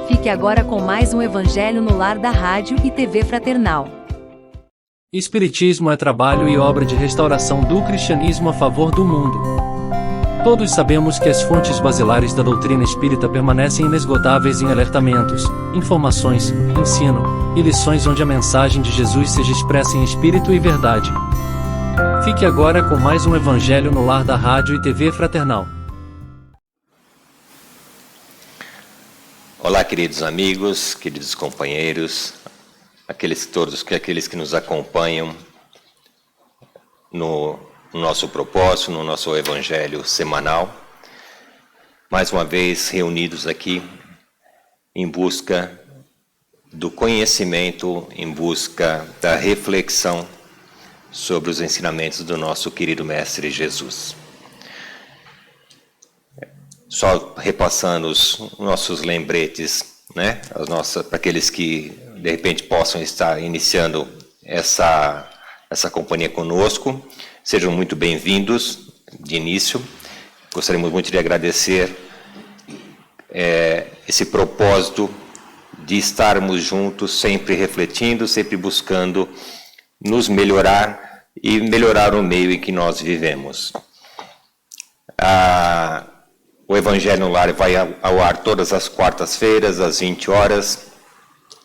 Fique agora com mais um Evangelho no Lar da Rádio e TV Fraternal. Espiritismo é trabalho e obra de restauração do cristianismo a favor do mundo. Todos sabemos que as fontes basilares da doutrina espírita permanecem inesgotáveis em alertamentos, informações, ensino e lições onde a mensagem de Jesus seja expressa em espírito e verdade. Fique agora com mais um Evangelho no Lar da Rádio e TV Fraternal. Olá, queridos amigos, queridos companheiros, aqueles que nos acompanham no nosso propósito, no nosso Evangelho semanal. Mais uma vez reunidos aqui em busca do conhecimento, em busca da reflexão sobre os ensinamentos do nosso querido Mestre Jesus. Só repassando os nossos lembretes, né? Para aqueles que de repente possam estar iniciando essa companhia conosco, sejam muito bem-vindos de início. Gostaríamos muito de agradecer esse propósito de estarmos juntos, sempre refletindo, sempre buscando nos melhorar e melhorar o meio em que nós vivemos. O Evangelho no Lar vai ao ar todas as quartas-feiras, às 20 horas,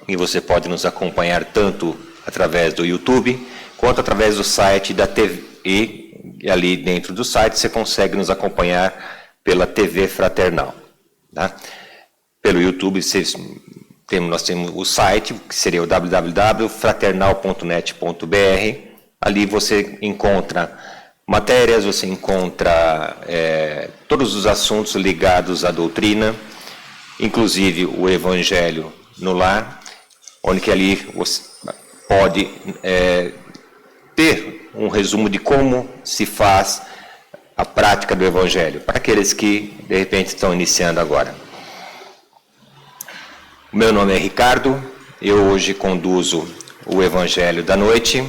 e você pode nos acompanhar tanto através do YouTube, quanto através do site da TV, e ali dentro do site você consegue nos acompanhar pela TV Fraternal. Tá? Pelo YouTube nós temos o site, que seria o www.fraternal.net.br. Ali você encontra matérias, você encontra todos os assuntos ligados à doutrina, inclusive o Evangelho no Lar, onde que ali você pode ter um resumo de como se faz a prática do Evangelho, para aqueles que de repente estão iniciando agora. O meu nome é Ricardo, eu hoje conduzo o Evangelho da Noite,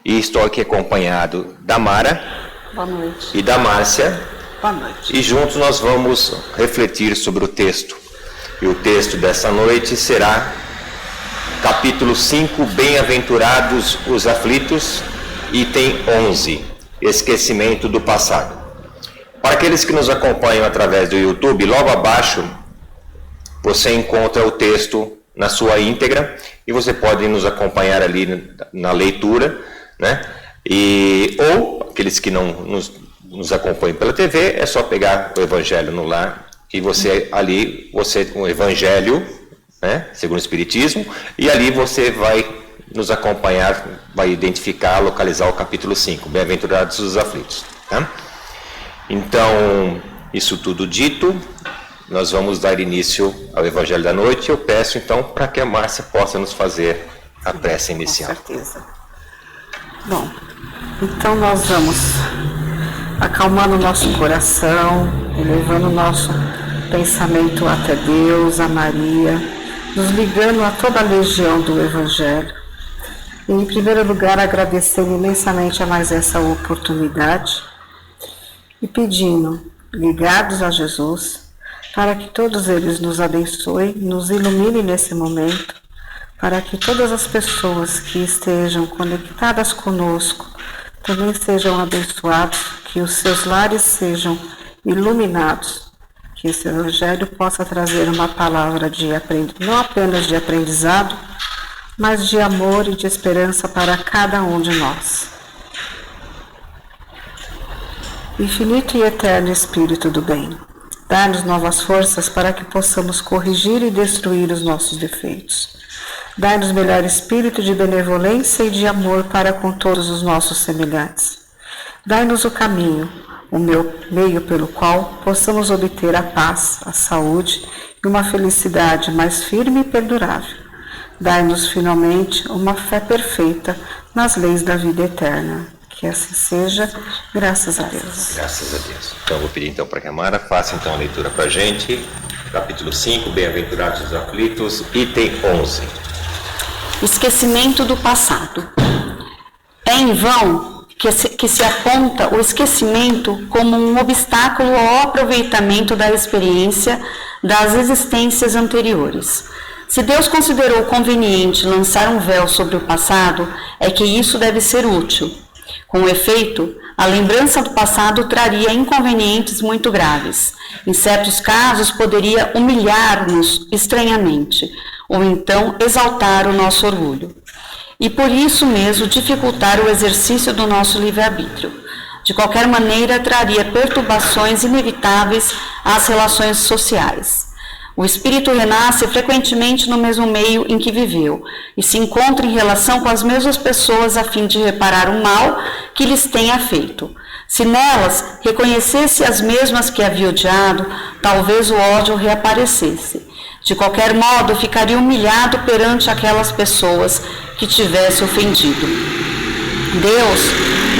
e estou aqui acompanhado da Mara. Boa noite. E da Márcia. Boa noite. E juntos nós vamos refletir sobre o texto. E o texto dessa noite será capítulo 5, Bem-aventurados os aflitos, item 11, Esquecimento do passado. Para aqueles que nos acompanham através do YouTube, logo abaixo você encontra o texto na sua íntegra e você pode nos acompanhar ali na leitura, né? Ou aqueles que não nos acompanham pela TV, é só pegar o Evangelho no Lar e o Evangelho, né, segundo o Espiritismo, e ali você vai nos acompanhar, vai identificar, localizar o capítulo 5, Bem-aventurados os aflitos. Tá? Então, isso tudo dito, nós vamos dar início ao Evangelho da Noite. Eu peço então para que a Márcia possa nos fazer a prece inicial. Com certeza. Bom, então nós vamos acalmando o nosso coração, elevando o nosso pensamento até Deus, a Maria, nos ligando a toda a legião do Evangelho. E, em primeiro lugar, agradecendo imensamente a mais essa oportunidade e pedindo, ligados a Jesus, para que todos eles nos abençoem, nos iluminem nesse momento, para que todas as pessoas que estejam conectadas conosco também sejam abençoados, que os seus lares sejam iluminados, que esse Evangelho possa trazer uma palavra não apenas de aprendizado, mas de amor e de esperança para cada um de nós. Infinito e eterno Espírito do bem, dá-nos novas forças para que possamos corrigir e destruir os nossos defeitos. Dai-nos melhor espírito de benevolência e de amor para com todos os nossos semelhantes. Dai-nos o caminho, o meio pelo qual possamos obter a paz, a saúde e uma felicidade mais firme e perdurável. Dai-nos finalmente uma fé perfeita nas leis da vida eterna. Que assim seja, graças a Deus. Graças a Deus. Então eu vou pedir então para que a Mara faça então a leitura para a gente. Capítulo 5, Bem-aventurados os aflitos, item 11. Esquecimento do passado. É em vão que se aponta o esquecimento como um obstáculo ao aproveitamento da experiência das existências anteriores. Se Deus considerou conveniente lançar um véu sobre o passado, é que isso deve ser útil. Com efeito, a lembrança do passado traria inconvenientes muito graves. Em certos casos, poderia humilhar-nos estranhamente, ou então exaltar o nosso orgulho. E por isso mesmo dificultar o exercício do nosso livre-arbítrio. De qualquer maneira, traria perturbações inevitáveis às relações sociais. O espírito renasce frequentemente no mesmo meio em que viveu e se encontra em relação com as mesmas pessoas a fim de reparar o mal que lhes tenha feito. Se nelas reconhecesse as mesmas que havia odiado, talvez o ódio reaparecesse. De qualquer modo, ficaria humilhado perante aquelas pessoas que tivesse ofendido. Deus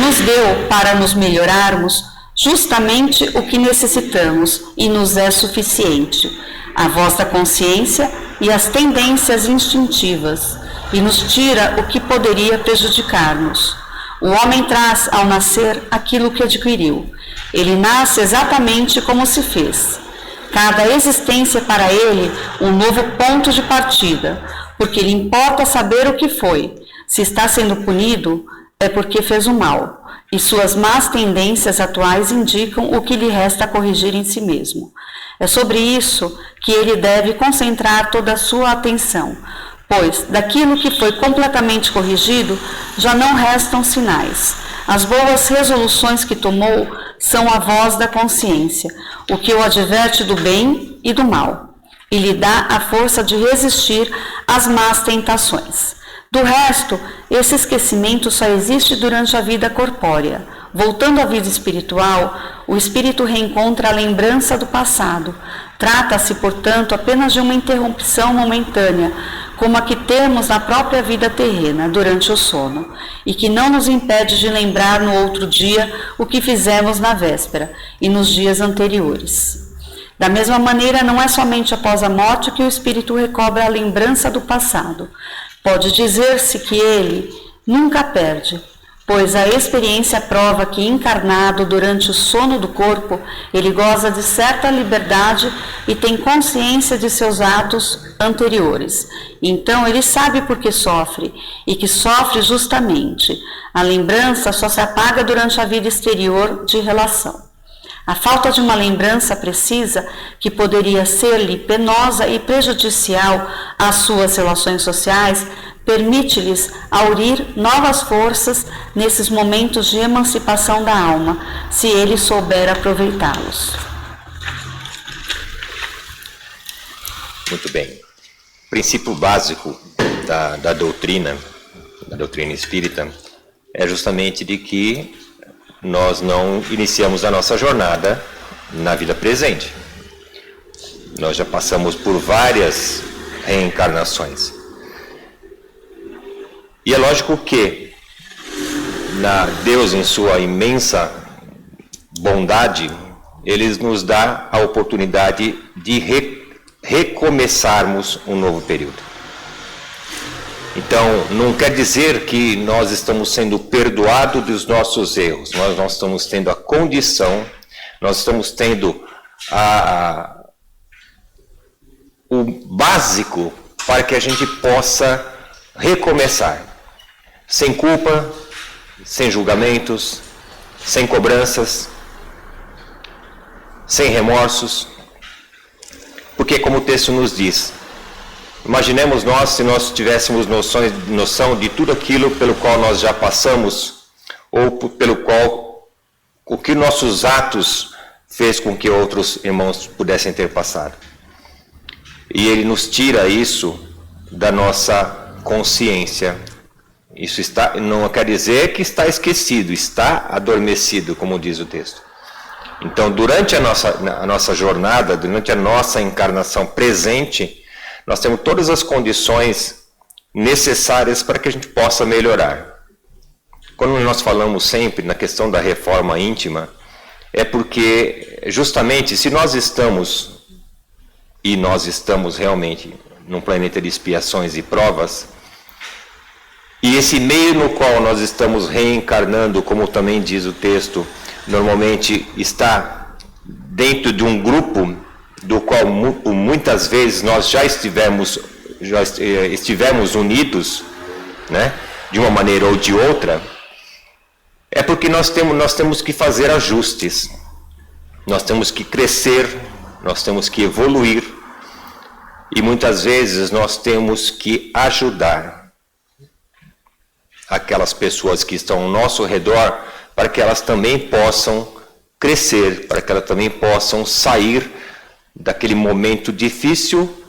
nos deu para nos melhorarmos justamente o que necessitamos e nos é suficiente. A voz da consciência e as tendências instintivas, e nos tira o que poderia prejudicar-nos. O homem traz, ao nascer, aquilo que adquiriu. Ele nasce exatamente como se fez. Cada existência para ele um novo ponto de partida, porque lhe importa saber o que foi. Se está sendo punido, é porque fez o mal, e suas más tendências atuais indicam o que lhe resta corrigir em si mesmo. É sobre isso que ele deve concentrar toda a sua atenção, pois daquilo que foi completamente corrigido já não restam sinais. As boas resoluções que tomou são a voz da consciência, o que o adverte do bem e do mal, e lhe dá a força de resistir às más tentações. Do resto, esse esquecimento só existe durante a vida corpórea. Voltando à vida espiritual, o espírito reencontra a lembrança do passado. Trata-se, portanto, apenas de uma interrupção momentânea, como a que temos na própria vida terrena, durante o sono, e que não nos impede de lembrar no outro dia o que fizemos na véspera e nos dias anteriores. Da mesma maneira, não é somente após a morte que o espírito recobra a lembrança do passado. Pode dizer-se que ele nunca perde, pois a experiência prova que, encarnado durante o sono do corpo, ele goza de certa liberdade e tem consciência de seus atos anteriores. Então ele sabe por que sofre, e que sofre justamente. A lembrança só se apaga durante a vida exterior de relação. A falta de uma lembrança precisa, que poderia ser-lhe penosa e prejudicial às suas relações sociais, permite-lhes aurir novas forças nesses momentos de emancipação da alma, se ele souber aproveitá-los. Muito bem. O princípio básico da doutrina espírita, é justamente de que nós não iniciamos a nossa jornada na vida presente. Nós já passamos por várias reencarnações. E é lógico que Deus, em sua imensa bondade, Ele nos dá a oportunidade de recomeçarmos um novo período. Então, não quer dizer que nós estamos sendo perdoados dos nossos erros. Nós estamos tendo a condição, nós estamos tendo o básico para que a gente possa recomeçar. Sem culpa, sem julgamentos, sem cobranças, sem remorsos. Porque, como o texto nos diz, imaginemos nós se nós tivéssemos noção de tudo aquilo pelo qual nós já passamos, ou pelo qual o que nossos atos fez com que outros irmãos pudessem ter passado. E Ele nos tira isso da nossa consciência. Isso não quer dizer que está esquecido, está adormecido, como diz o texto. Então, durante a nossa jornada, durante a nossa encarnação presente, nós temos todas as condições necessárias para que a gente possa melhorar. Quando nós falamos sempre na questão da reforma íntima, é porque justamente se nós estamos, e nós estamos realmente num planeta de expiações e provas, E esse meio no qual nós estamos reencarnando, como também diz o texto, normalmente está dentro de um grupo do qual muitas vezes nós já estivemos unidos, né, de uma maneira ou de outra, é porque nós temos que fazer ajustes, nós temos que crescer, nós temos que evoluir, e muitas vezes nós temos que ajudar aquelas pessoas que estão ao nosso redor para que elas também possam crescer, para que elas também possam sair daquele momento difícil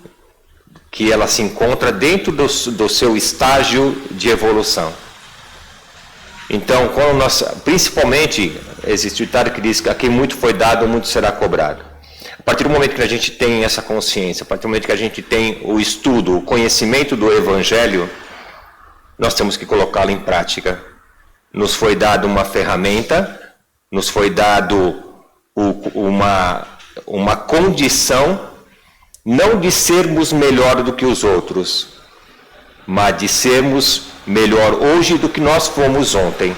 que ela se encontra dentro do seu estágio de evolução. Então, quando principalmente, existe o ditado que diz que a quem muito foi dado, muito será cobrado. A partir do momento que a gente tem essa consciência, a partir do momento que a gente tem o estudo, o conhecimento do Evangelho, nós temos que colocá-lo em prática. Nos foi dado uma ferramenta, nos foi dado uma condição, não de sermos melhor do que os outros, mas de sermos melhor hoje do que nós fomos ontem.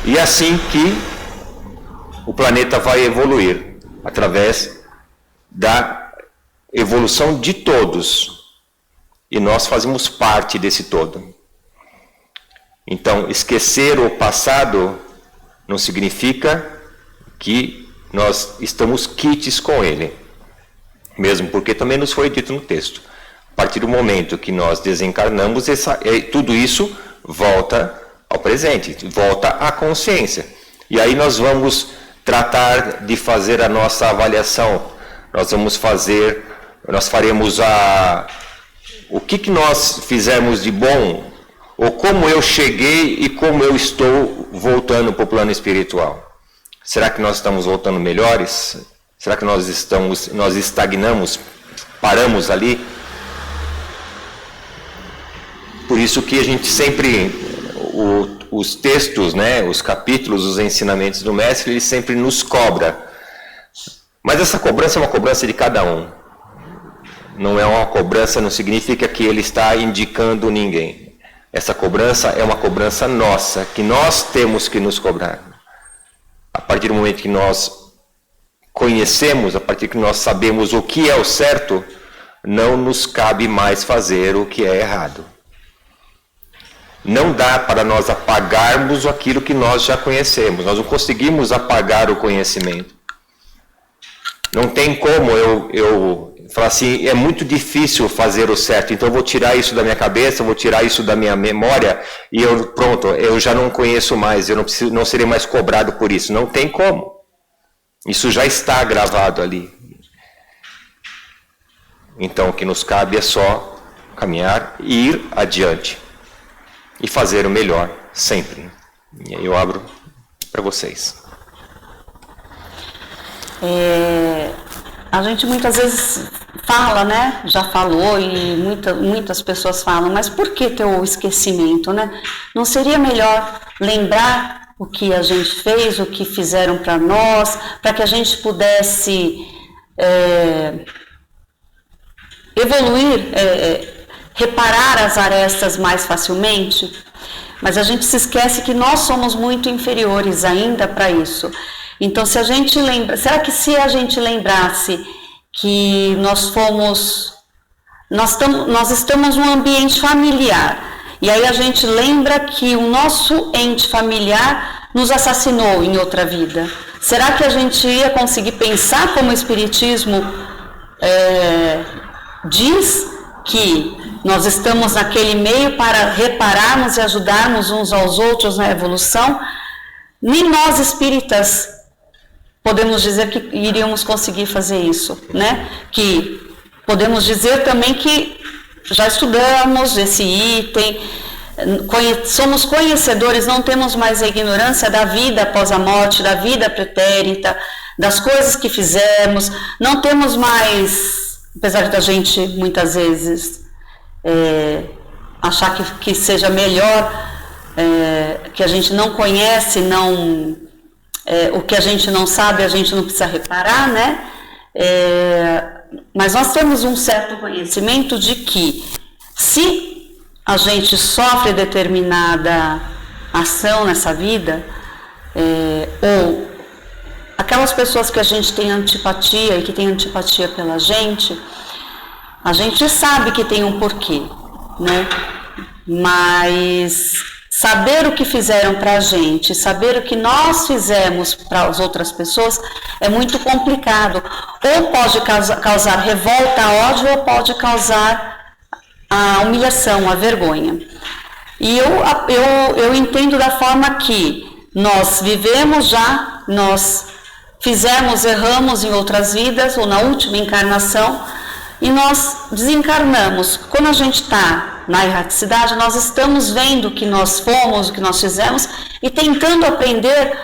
E assim que o planeta vai evoluir, através da evolução de todos. E nós fazemos parte desse todo. Então, esquecer o passado não significa que nós estamos quites com ele. Mesmo porque também nos foi dito no texto. A partir do momento que nós desencarnamos, tudo isso volta ao presente, volta à consciência. E aí nós vamos tratar de fazer a nossa avaliação. Nós faremos o que nós fizemos de bom, ou como eu cheguei e como eu estou voltando para o plano espiritual. Será que nós estamos voltando melhores? Será que nós estagnamos, paramos ali? Por isso que a gente sempre, os textos, né, os capítulos, os ensinamentos do Mestre, ele sempre nos cobra. Mas essa cobrança é uma cobrança de cada um. Não é uma cobrança, não significa que ele está indicando ninguém. Essa cobrança é uma cobrança nossa, que nós temos que nos cobrar. A partir do momento que nós conhecemos, a partir que nós sabemos o que é o certo, não nos cabe mais fazer o que é errado. Não dá para nós apagarmos aquilo que nós já conhecemos. Nós não conseguimos apagar o conhecimento. Não tem como eu falar assim, é muito difícil fazer o certo, então eu vou tirar isso da minha cabeça, eu vou tirar isso da minha memória e eu já não conheço mais, eu não serei mais cobrado por isso. Não tem como. Isso já está gravado ali. Então o que nos cabe é só caminhar e ir adiante. E fazer o melhor, sempre. E aí eu abro para vocês. A gente muitas vezes fala, né? Já falou e muitas pessoas falam, mas por que ter o esquecimento, né? Não seria melhor lembrar o que a gente fez, o que fizeram para nós, para que a gente pudesse evoluir, reparar as arestas mais facilmente? Mas a gente se esquece que nós somos muito inferiores ainda para isso. Então, se a gente lembra, será que se a gente lembrasse que nós estamos num ambiente familiar, e aí a gente lembra que o nosso ente familiar nos assassinou em outra vida, será que a gente ia conseguir pensar como o Espiritismo diz que nós estamos naquele meio para repararmos e ajudarmos uns aos outros na evolução? Nem nós espíritas podemos dizer que iríamos conseguir fazer isso, né? Que podemos dizer também que já estudamos esse item, somos conhecedores, não temos mais a ignorância da vida após a morte, da vida pretérita, das coisas que fizemos, não temos mais, apesar da gente muitas vezes achar que seja melhor, que a gente não conhece, o que a gente não sabe, a gente não precisa reparar, né? Mas nós temos um certo conhecimento de que, se a gente sofre determinada ação nessa vida, ou aquelas pessoas que a gente tem antipatia e que tem antipatia pela gente, a gente sabe que tem um porquê, né? Mas saber o que fizeram para a gente, saber o que nós fizemos para as outras pessoas é muito complicado. Ou pode causar revolta, ódio, ou pode causar a humilhação, a vergonha. E eu entendo da forma que nós vivemos já, nós fizemos, erramos em outras vidas, ou na última encarnação, e nós desencarnamos. Quando a gente está na erraticidade, nós estamos vendo o que nós fomos, o que nós fizemos, e tentando aprender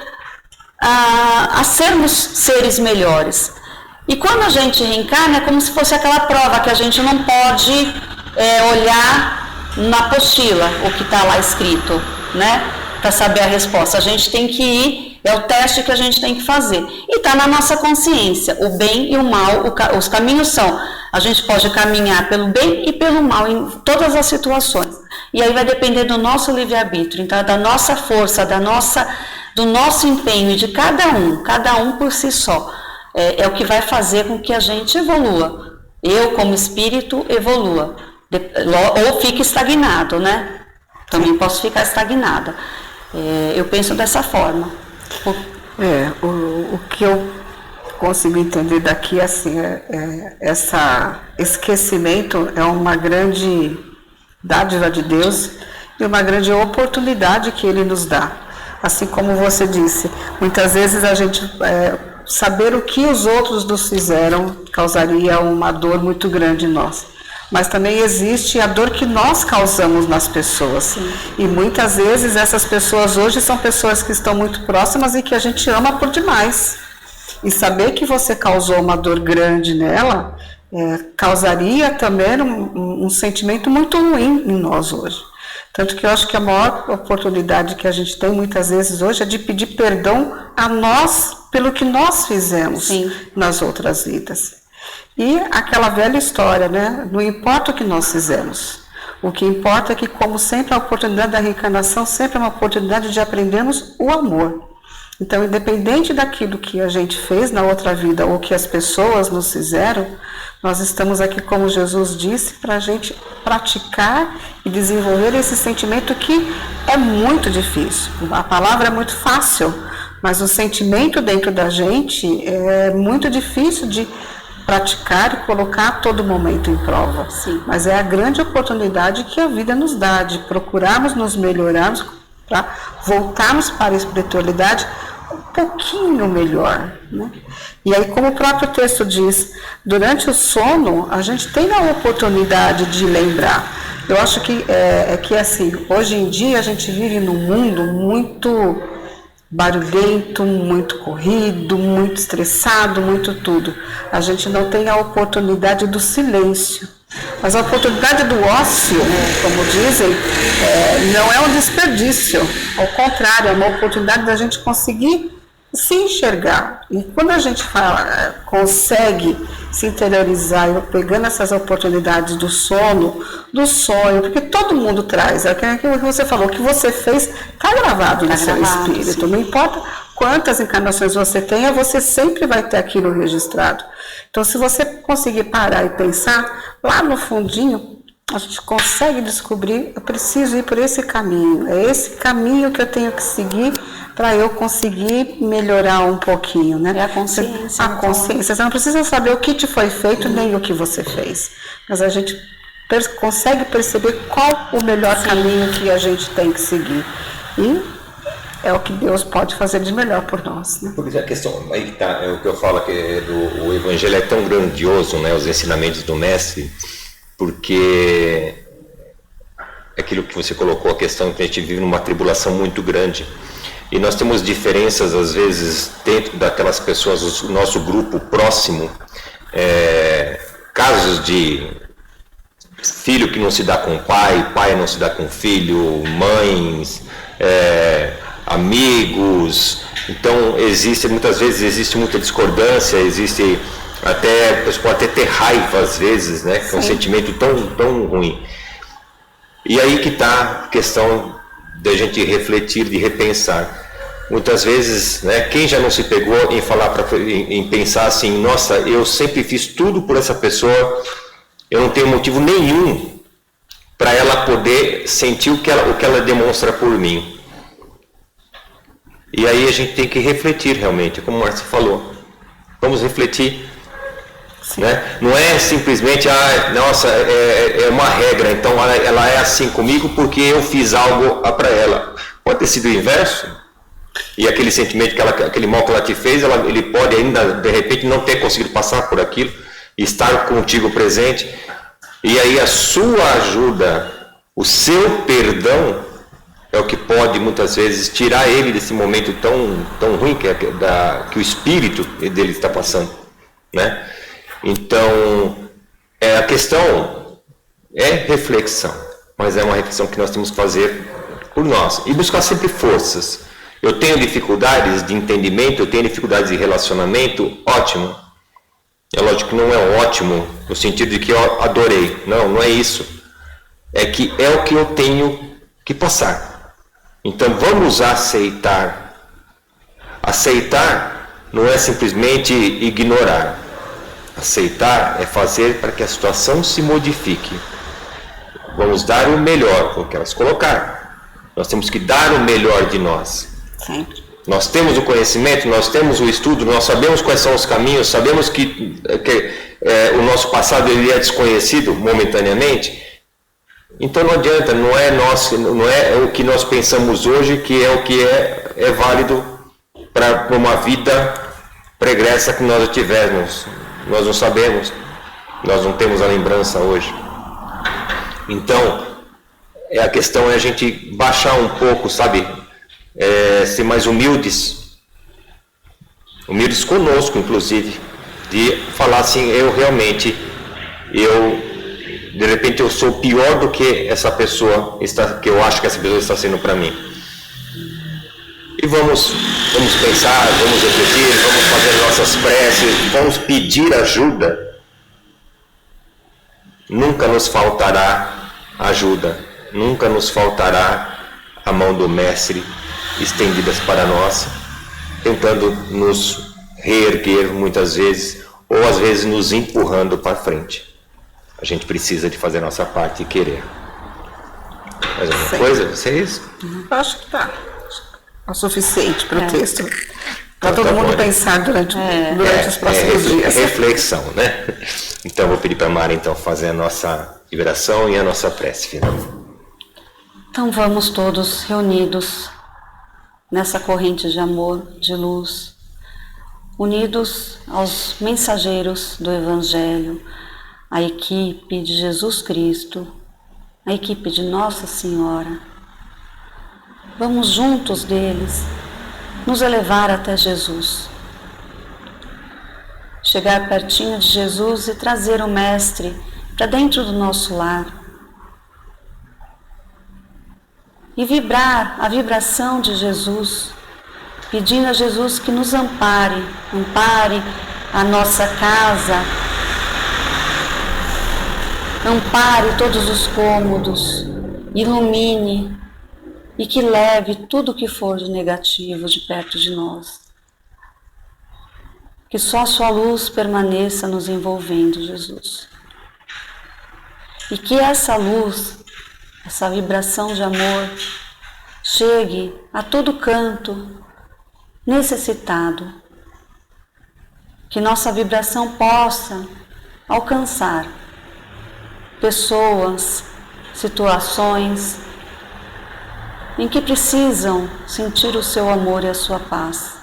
a sermos seres melhores. E quando a gente reencarna, é como se fosse aquela prova que a gente não pode olhar na apostila o que está lá escrito, né? Para saber a resposta. A gente tem que ir, é o teste que a gente tem que fazer. E está na nossa consciência, o bem e o mal, os caminhos são, a gente pode caminhar pelo bem e pelo mal em todas as situações. E aí vai depender do nosso livre-arbítrio, então da nossa força, do nosso empenho, e de cada um por si só. É o que vai fazer com que a gente evolua. Eu, como espírito, evolua. Ou fique estagnado, né? Também posso ficar estagnada. Eu penso dessa forma. O que eu consigo entender daqui, assim, esse esquecimento é uma grande dádiva de Deus e uma grande oportunidade que Ele nos dá. Assim como você disse, muitas vezes a gente saber o que os outros nos fizeram causaria uma dor muito grande em nós. Mas também existe a dor que nós causamos nas pessoas. Sim. E muitas vezes essas pessoas hoje são pessoas que estão muito próximas e que a gente ama por demais. E saber que você causou uma dor grande nela causaria também um sentimento muito ruim em nós hoje. Tanto que eu acho que a maior oportunidade que a gente tem muitas vezes hoje é de pedir perdão a nós pelo que nós fizemos. Sim. Nas outras vidas. E aquela velha história, né? Não importa o que nós fizemos. O que importa é que, como sempre, a oportunidade da reencarnação sempre é uma oportunidade de aprendermos o amor. Então, independente daquilo que a gente fez na outra vida ou que as pessoas nos fizeram, nós estamos aqui, como Jesus disse, para a gente praticar e desenvolver esse sentimento que é muito difícil. A palavra é muito fácil, mas o sentimento dentro da gente é muito difícil de praticar e colocar a todo momento em prova. Sim. Mas é a grande oportunidade que a vida nos dá, de procurarmos nos melhorarmos para voltarmos para a espiritualidade um pouquinho melhor, né? E aí, como o próprio texto diz, durante o sono a gente tem a oportunidade de lembrar. Eu acho que assim, hoje em dia a gente vive num mundo muito barulhento, muito corrido, muito estressado, muito tudo. A gente não tem a oportunidade do silêncio. Mas a oportunidade do ócio, como dizem, não é um desperdício. Ao contrário, é uma oportunidade da gente conseguir se enxergar. E quando a gente consegue se interiorizar, pegando essas oportunidades do sono, do sonho, porque todo mundo traz, aquilo que você falou, o que você fez está gravado no seu espírito. Sim. Não importa quantas encarnações você tenha, você sempre vai ter aquilo registrado. Então, se você conseguir parar e pensar, lá no fundinho, a gente consegue descobrir, eu preciso ir por esse caminho, é esse caminho que eu tenho que seguir para eu conseguir melhorar um pouquinho, né? É a consciência. A consciência. Você não precisa saber o que te foi feito, nem o que você fez. Mas a gente consegue perceber qual o melhor caminho que a gente tem que seguir. E é o que Deus pode fazer de melhor por nós, né? Porque a questão, aí que tá, é o que eu falo, que o Evangelho é tão grandioso, né? Os ensinamentos do Mestre, porque aquilo que você colocou, a questão que a gente vive numa tribulação muito grande. E nós temos diferenças, às vezes, dentro daquelas pessoas, o nosso grupo próximo, casos de filho que não se dá com pai, pai não se dá com filho, mães, amigos. Então, muitas vezes existe muita discordância, existe a pessoa pode até ter raiva às vezes, né? Que é um sentimento tão ruim. E aí que está a questão da gente refletir, de repensar. Muitas vezes, né, quem já não se pegou em pensar assim, nossa, eu sempre fiz tudo por essa pessoa, eu não tenho motivo nenhum para ela poder sentir o que ela demonstra por mim. E aí a gente tem que refletir realmente, como o Márcio falou. Vamos refletir. Né? Não é simplesmente, nossa, é uma regra, então ela é assim comigo porque eu fiz algo para ela. Pode ter sido o inverso. E aquele sentimento, aquele mal que ela te fez, ele pode ainda, de repente, não ter conseguido passar por aquilo, estar contigo presente. E aí a sua ajuda, o seu perdão, é o que pode, muitas vezes, tirar ele desse momento tão ruim que o espírito dele está passando. Né? Então, a questão é reflexão, mas é uma reflexão que nós temos que fazer por nós. E buscar sempre forças. Eu tenho dificuldades de entendimento, eu tenho dificuldades de relacionamento, ótimo. É lógico que não é ótimo no sentido de que eu adorei. Não é isso. É que é o que eu tenho que passar. Então vamos aceitar. Aceitar não é simplesmente ignorar. Aceitar é fazer para que a situação se modifique. Vamos dar o melhor, porque elas colocaram. Nós temos que dar o melhor de nós. Sempre. Nós temos o conhecimento, nós temos o estudo, nós sabemos quais são os caminhos, sabemos que o nosso passado ele é desconhecido momentaneamente. Então não adianta, não é o que nós pensamos hoje que é o que é válido para uma vida pregressa que nós tivermos. Nós não sabemos, nós não temos a lembrança hoje. Então, a questão é a gente baixar um pouco, sabe? Ser mais humildes conosco, inclusive, de falar assim, de repente eu sou pior do que essa pessoa que eu acho que essa pessoa está sendo para mim. E vamos pensar, vamos refletir, vamos fazer nossas preces, vamos pedir ajuda. Nunca nos faltará ajuda, nunca nos faltará a mão do Mestre estendidas para nós, tentando nos reerguer muitas vezes, ou às vezes nos empurrando para frente. A gente precisa de fazer a nossa parte e querer. Mais alguma coisa, vocês? Eu acho que tá o suficiente para o texto. Para Então, todo mundo bom, pensar durante os próximos dias. Reflexão, né? Então, vou pedir para a Mara, então, fazer a nossa liberação e a nossa prece final. Então vamos todos reunidos nessa corrente de amor, de luz, unidos aos mensageiros do Evangelho, a equipe de Jesus Cristo, a equipe de Nossa Senhora. Vamos juntos deles nos elevar até Jesus. Chegar pertinho de Jesus e trazer o Mestre para dentro do nosso lar. E vibrar a vibração de Jesus, pedindo a Jesus que nos ampare a nossa casa, ampare todos os cômodos, ilumine e que leve tudo que for de negativo de perto de nós. Que só a sua luz permaneça nos envolvendo, Jesus. E que essa luz, essa vibração de amor, chegue a todo canto necessitado. Que nossa vibração possa alcançar pessoas, situações em que precisam sentir o seu amor e a sua paz.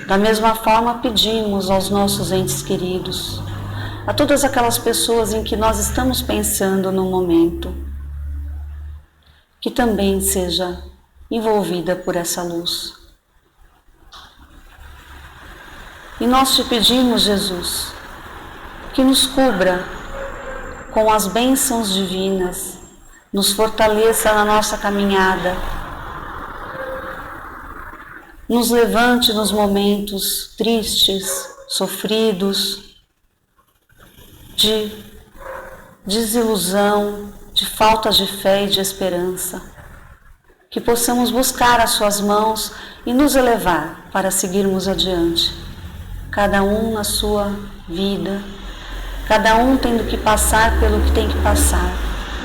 Da mesma forma, pedimos aos nossos entes queridos, a todas aquelas pessoas em que nós estamos pensando no momento, que também seja envolvida por essa luz. E nós te pedimos, Jesus, que nos cubra com as bênçãos divinas, nos fortaleça na nossa caminhada, nos levante nos momentos tristes, sofridos, de desilusão, de faltas de fé e de esperança. Que possamos buscar as suas mãos e nos elevar para seguirmos adiante. Cada um na sua vida, cada um tendo que passar pelo que tem que passar,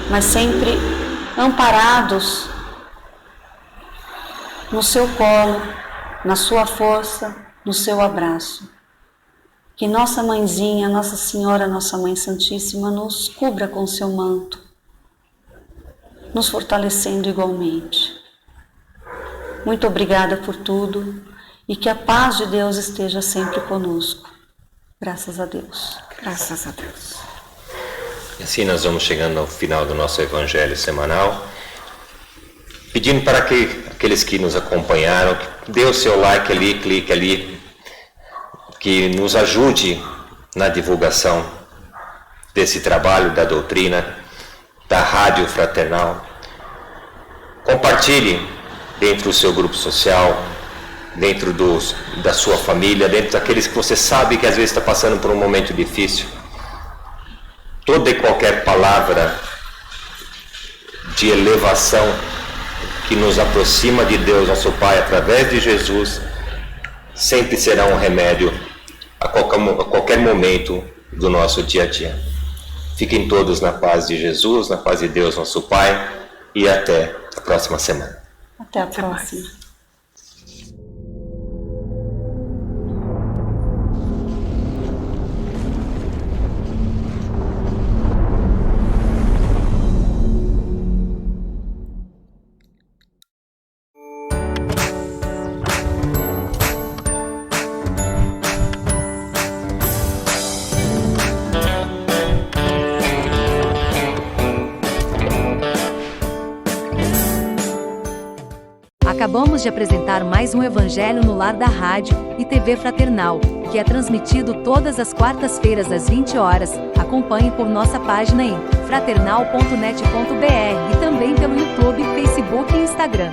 mas sempre amparados no seu colo, na sua força, no seu abraço. Que nossa mãezinha, Nossa Senhora, Nossa Mãe Santíssima, nos cubra com seu manto, nos fortalecendo igualmente. Muito obrigada por tudo e que a paz de Deus esteja sempre conosco. Graças a Deus. Graças a Deus. E assim nós vamos chegando ao final do nosso Evangelho semanal, pedindo para que aqueles que nos acompanharam, que dê o seu like ali, clique ali, que nos ajude na divulgação desse trabalho da doutrina, da Rádio Fraternal. Compartilhe dentro do seu grupo social, dentro da sua família, dentro daqueles que você sabe que às vezes está passando por um momento difícil. Toda e qualquer palavra de elevação que nos aproxima de Deus, nosso Pai, através de Jesus, sempre será um remédio a qualquer momento do nosso dia a dia. Fiquem todos na paz de Jesus, na paz de Deus, nosso Pai, e até a próxima semana. Até a próxima. Acabamos de apresentar mais um Evangelho no Lar da Rádio e TV Fraternal, que é transmitido todas as quartas-feiras às 20 horas. Acompanhe por nossa página em fraternal.net.br e também pelo YouTube, Facebook e Instagram.